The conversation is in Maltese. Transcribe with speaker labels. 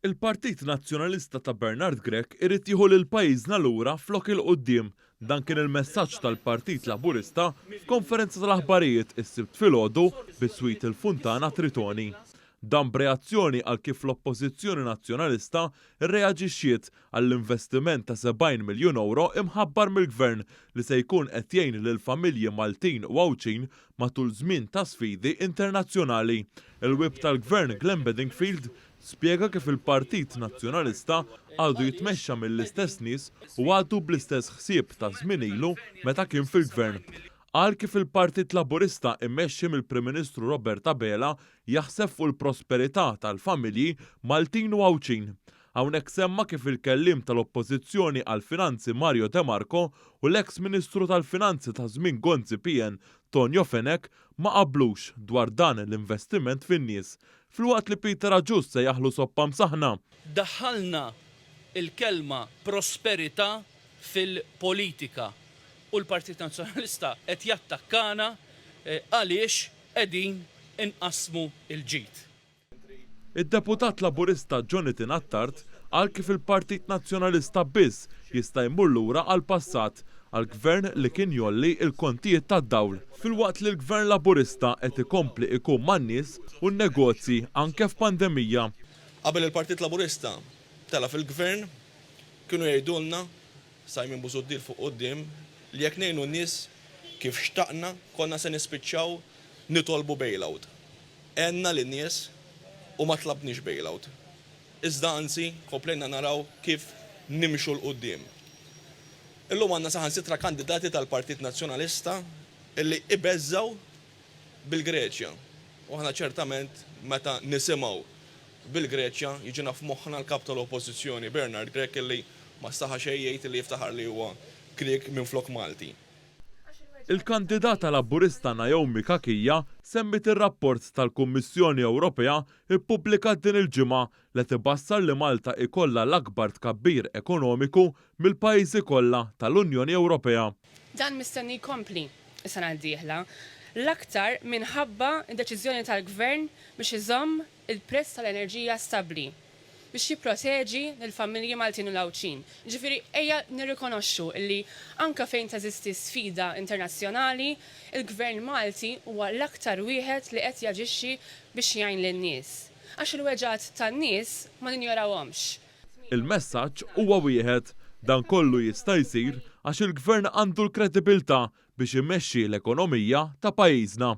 Speaker 1: Il-Partit Nazzjonalista ta' Bernard Grech irid jieħu lil pajjiżna lura flok il-qudiem. Dan kien il-messaġġ tal-Partit Laburista f'konferenza tal-aħbarijiet is-sibt filgħodu bis-Swit il-Funtana Tritoni. Dan b'reazzjoni għal kif l-Oppożizzjoni Nazzjonalista rreaġixxiet għall-investiment ta' 70 miljun euro imħabbar mill-Gvern li se jkun qed jgħin lil familji Maltin u Għawċin matul żmien ta' sfidi internazzjonali. Il-Whip tal-Gvern Glenn Bedingfield spjega kif il-Partit Nazzjonalista għadu jitmexxa mill-istess nies u għadu bl-istess ħsieb ta' żmien ilu meta kien fil-Gvern. Qal kif il-Partit Laburista immexxi mill-Prim Ministru Robert Abela jaħseb fuq il-prosperità tal-familji Maltin u Għawċin. Hawnhekk semma kif il-kellim tal-Oppożizzjoni għall-Finanzi Mario De Marco u l-eks Ministru tal-Finanzi ta' żmien Gonzi Pien Tonio Fenek ma qablux dwar dan l-investiment fin-nies. Filwaqt li Peter Aġust se jaħlu soppa msaħna.
Speaker 2: Daħħalna il-kelma prosperità fil-politika u l-Partit Nazzjonalista qed jattakkana għaliex qegħdin inqasmu il-ġid.
Speaker 1: Id-deputat Laburista Jonathan Attard qal kif il-Partit Nazzjonalista biss jista' jmur lura għall-passat għall-Gvern li kien jolli l-kontijiet tad-dawl. Filwaqt li l-Gvern Laburista qed ikompli ikun man-nies u n-negozji anke f'pandemija.
Speaker 3: Qabel il-Partit Laburista tela fil-Gvern kienu jgħidulna Simon Busuttil fuq quddiem li jekk ngħinu n-nies kif xtaqna konna se nispiċċaw nitolbu bailout. Għenna lin-nies u ma tlabniex bailout. Iżda anzi komplejna naraw kif nimxu l-qudiem. Illum għandna saħansitra kandidati tal-Partit Nazzjonalista illi ibeżżaw bil-Greċja. U aħna ċertament meta nisimgħu bil-Greċja jiġina f'moħħna l-kap tal-Oppożizzjoni Bernard Grech illi ma staħa xejn jgħid li jiftaħar li huwa Grieg minn flok Malti.
Speaker 1: Il-kandidata Laburista Naomi Kakija semmit ir-rapport tal-Kummissjoni Ewropea ippubblikat din il-ġimgħa li tibassar li Malta ikollha l-akbar tkabbir ekonomiku mill-pajjiżi kollha tal-Unjoni Ewropea.
Speaker 4: Dan mistenni jkompli is-sena d-dieħla l-aktar minħabba d-deċiżjoni tal-Gvern biex iżomm il-prezz tal-enerġija stabbli biex jipproteġi l-familji Maltin u Għawċin. Ġifieri ejja nirrikonoxxu li anke fejn teżisti sfida internazzjonali, il-Gvern Malti huwa l-aktar wieħed li qed jaġixxi biex jgħin lin-nies. Għax il-weġgħat tan-nies ma ninjorawhomx.
Speaker 1: Il-messaġġ huwa wieħed dan kollu jista' jsir għax il-Gvern għandu l-kredibilità biex immexxi l-ekonomija ta' pajjiżna.